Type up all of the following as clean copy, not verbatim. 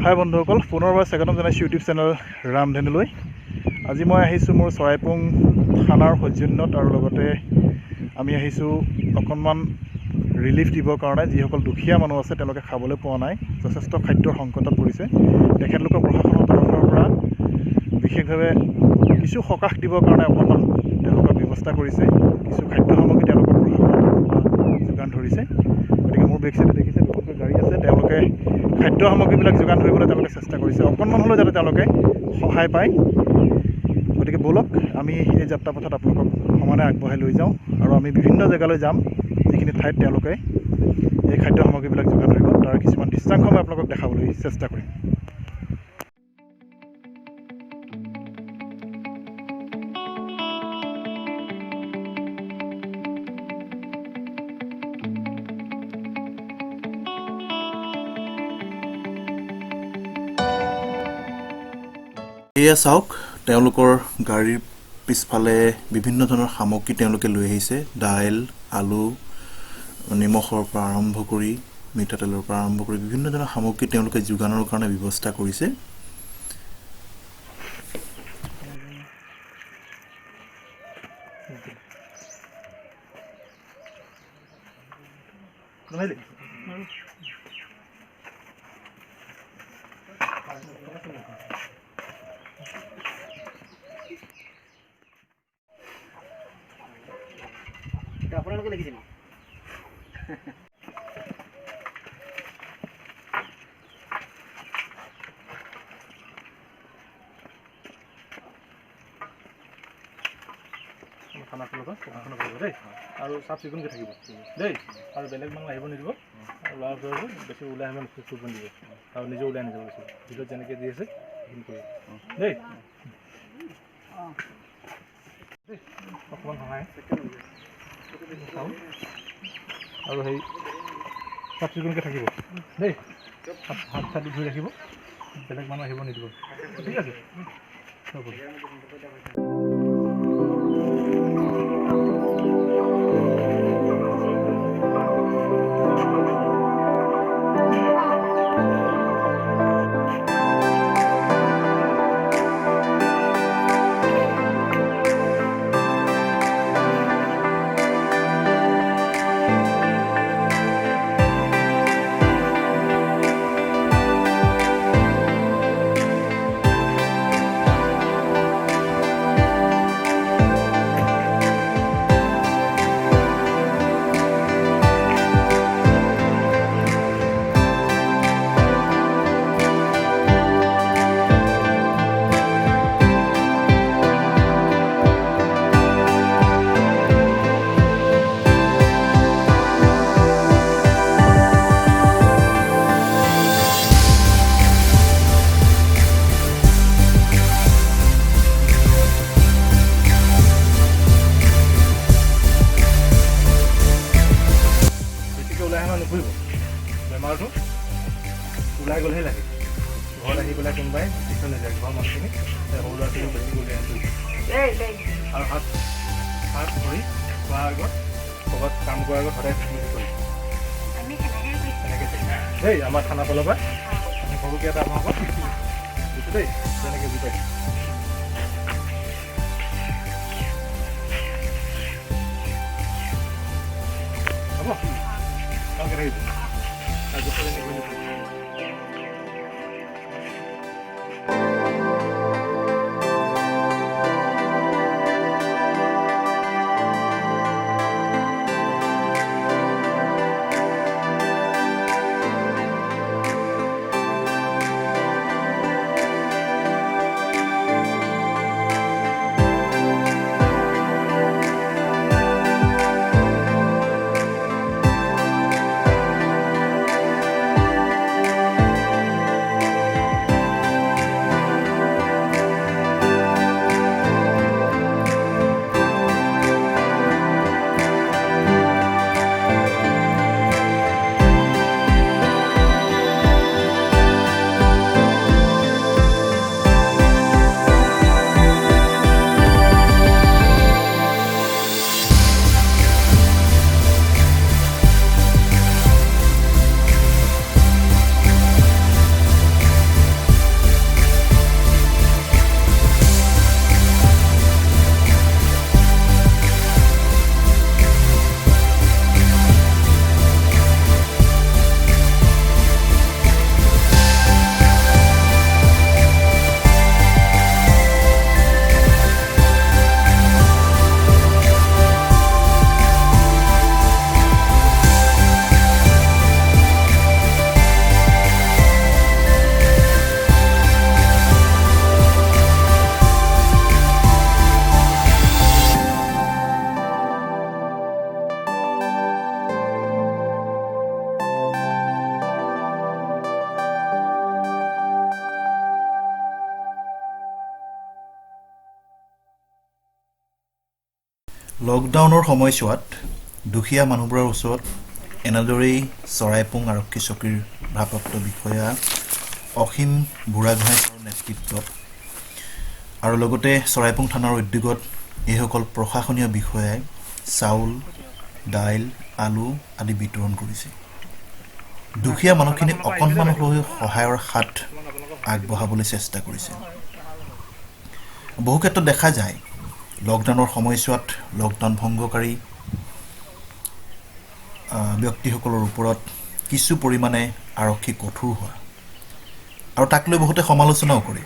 হাই বন্ধুসকল, পুনৰবাৰ স্বাগতম জনাইছোঁ ইউটিউব চেনেল ৰামধেনুলৈ। আজি মই আহিছোঁ মোৰ চৰাইপুং থানাৰ সৌজন্যত, আৰু লগতে আমি আহিছোঁ অকণমান ৰিলিফ দিবৰ কাৰণে। যিসকল দুখীয়া মানুহ আছে তেওঁলোকে খাবলৈ পোৱা নাই, যথেষ্ট খাদ্যৰ সংকটত পৰিছে। তেখেতলোকৰ প্ৰশাসনৰ তৰফৰ পৰা বিশেষভাৱে কিছু সকাহ দিবৰ কাৰণে অকণমান তেওঁলোকৰ ব্যৱস্থা কৰিছে। কিছু খাদ্য সামগ্ৰী তেওঁলোকৰ প্ৰশাসনৰ তৰফৰ পৰা যোগান ধৰিছে। গতিকে মোৰ বেক চাইডে দেখিছে দুখনকৈ গাড়ী আছে, তেওঁলোকে খাদ্য সামগ্ৰীবিলাক যোগান ধৰিবলৈ তেওঁলোকে চেষ্টা কৰিছে, অকণমান হ'লেও যাতে তেওঁলোকে সহায় পায়। গতিকে ব'লক আমি এই যাত্ৰাপথত আপোনালোকক সমানে আগবঢ়াই লৈ যাওঁ, আৰু আমি বিভিন্ন জেগালৈ যাম যিখিনি ঠাইত তেওঁলোকে এই খাদ্য সামগ্ৰীবিলাক যোগান ধৰিব। তাৰ কিছুমান দৃশ্যাংশ মই আপোনালোকক দেখাবলৈ চেষ্টা কৰিম। এয়া চাওক, তেওঁলোকৰ গাড়ীৰ পিছফালে বিভিন্ন ধৰণৰ সামগ্ৰী তেওঁলোকে লৈ আহিছে। দাইল, আলু, নিমখৰ পৰা আৰম্ভ কৰি মিঠাতেলৰ পৰা আৰম্ভ কৰি বিভিন্ন ধৰণৰ সামগ্ৰী তেওঁলোকে যোগানৰ কাৰণে ব্যৱস্থা কৰিছে। আপোনালোকে লিখিছে ন? খানাটোৰ লগত পঢ়া-শুনা কৰিব দেই, আৰু চাফ চিকুণকৈ থাকিব দেই, আৰু বেলেগ মানুহ আহিব নিদিব, আৰু ল'ৰা ছোৱালীবোৰ বেছি ওলাই আহিব কৰিব নিদিব, আৰু নিজে ওলাই নাযাব বেছি। ভিতৰত যেনেকৈ দি আছে সেইখিনি কৰিব দেই। অকণমান সহায় আৰু সেই চাফ চিকুণকৈ থাকিব দেই, হাত চাত ধুই ৰাখিব, বেলেগ মানুহ আহিব নিদিব, ঠিক আছে? হ'ব। নুফুৰিব, বেমাৰটো ওলাই গ'লেহে লাগে। ঘৰত আহি পেলাই কোনোবাই পিছন নাযায়, ঘৰৰ মানুহখিনি সৰু ল'ৰা ছোৱালী বেছি গ'লে আৰু হাত ভৰি খোৱাৰ আগত ক'ৰবাত কাম কৰাৰ আগত সদায় ফিটনেছ কৰি এনেকৈ থাকিম দেই। আমাৰ থানা ফালৰ পৰা আমি সৰুকৈ এটা আপোনালোকক দিছোঁ দেই, তেনেকৈ বুজি পাইছোঁ। হ'ব, ভালকৈ থাকিব। লকডাউনৰ সময়ছোৱাত দুখীয়া মানুহবোৰৰ ওচৰত এনেদৰেই চৰাইপুং আৰক্ষী চকীৰ ভাৰপ্ৰাপ্ত বিষয়া অসীম বুঢ়াগোহাঁইৰ নেতৃত্বত আৰু লগতে চৰাইপুং থানাৰ উদ্যোগত এইসকল প্ৰশাসনীয় বিষয়াই চাউল দাইল আলু আদি বিতৰণ কৰিছে দুখীয়া মানুহখিনি অকণমান হ'লেও সহায়ৰ হাত আগবঢ়াবলৈ চেষ্টা কৰিছে বহু ক্ষেত্ৰত দেখা যায় লকডাউনৰ সময়ছোৱাত লকডাউন ভংগকাৰী ব্যক্তিসকলৰ ওপৰত কিছু পৰিমাণে আৰক্ষী কঠোৰ হোৱা আৰু তাক লৈ বহুতে সমালোচনাও কৰে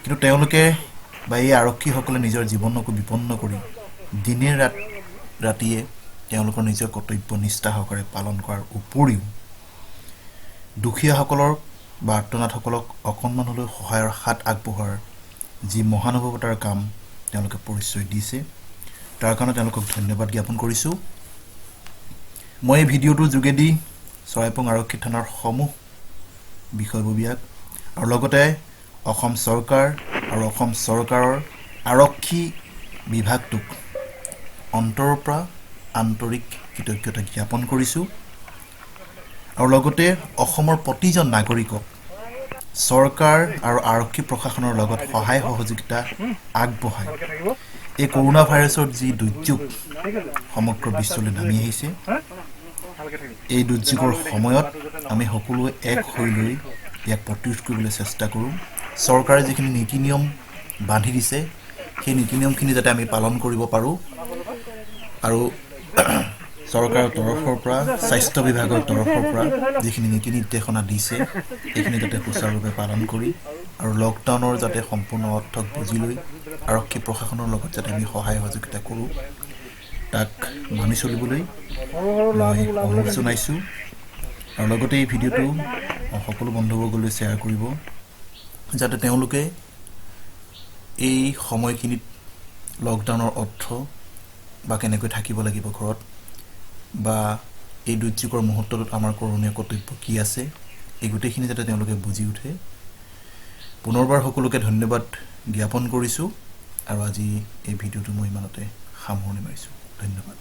কিন্তু তেওঁলোকে বা এই আৰক্ষীসকলে নিজৰ জীৱনকো বিপন্ন কৰি দিনে ৰাতিয়ে তেওঁলোকৰ নিজৰ কৰ্তব্য নিষ্ঠা সহকাৰে পালন কৰাৰ উপৰিও দুখীয়াসকলৰ বা আৰ্তনাথসকলক অকণমান হ'লেও সহায়ৰ হাত আগবঢ়োৱাৰ যি মহানুভৱতাৰ কাম তেওঁলোকে পৰিচয় দিছে তাৰ কাৰণে তেওঁলোকক ধন্যবাদ জ্ঞাপন কৰিছোঁ মই এই ভিডিঅ'টোৰ যোগেদি চৰাইপুং আৰক্ষী থানাৰ সমূহ বিষয়ববীয়াক আৰু লগতে অসম চৰকাৰ আৰু অসম চৰকাৰৰ আৰক্ষী বিভাগটোক অন্তৰৰ পৰা আন্তৰিক কৃতজ্ঞতা জ্ঞাপন কৰিছোঁ আৰু লগতে অসমৰ প্ৰতিজন নাগৰিকক চৰকাৰ আৰু আৰক্ষী প্ৰশাসনৰ লগত সহায় সহযোগিতা আগবঢ়াই এই কৰোনা ভাইৰাছৰ যি দুৰ্যোগ সমগ্ৰ বিশ্বলৈ নামি আহিছে এই দুৰ্যোগৰ সময়ত আমি সকলোৱে এক হৈ লৈ ইয়াক প্ৰতিৰোধ কৰিবলৈ চেষ্টা কৰোঁ চৰকাৰে যিখিনি নীতি নিয়ম বান্ধি দিছে সেই নীতি নিয়মখিনি যাতে আমি পালন কৰিব পাৰোঁ আৰু চৰকাৰৰ তৰফৰ পৰা স্বাস্থ্য বিভাগৰ তৰফৰ পৰা যিখিনি নীতি নিৰ্দেশনা দিছে সেইখিনি যাতে সুচাৰুৰূপে পালন কৰি আৰু লকডাউনৰ যাতে সম্পূৰ্ণ অৰ্থক বুজি লৈ আৰক্ষী প্ৰশাসনৰ লগত যাতে আমি সহায় সহযোগিতা কৰোঁ তাক মানি চলিবলৈ মই অনুৰোধ জনাইছোঁ আৰু লগতে এই ভিডিঅ'টো সকলো বন্ধুবৰ্গলৈ শ্বেয়াৰ কৰিব যাতে তেওঁলোকে এই সময়খিনিত লকডাউনৰ অৰ্থ বা কেনেকৈ থাকিব লাগিব ঘৰত বা এই দুৰ্যোগৰ মুহূৰ্তটোত আমাৰ কৰণীয় কৰ্তব্য কি আছে এই গোটেইখিনি যাতে তেওঁলোকে বুজি উঠে পুনৰবাৰ সকলোকে ধন্যবাদ জ্ঞাপন কৰিছোঁ আৰু আজি এই ভিডিঅ'টো মই ইমানতে সামৰণি মাৰিছোঁ ধন্যবাদ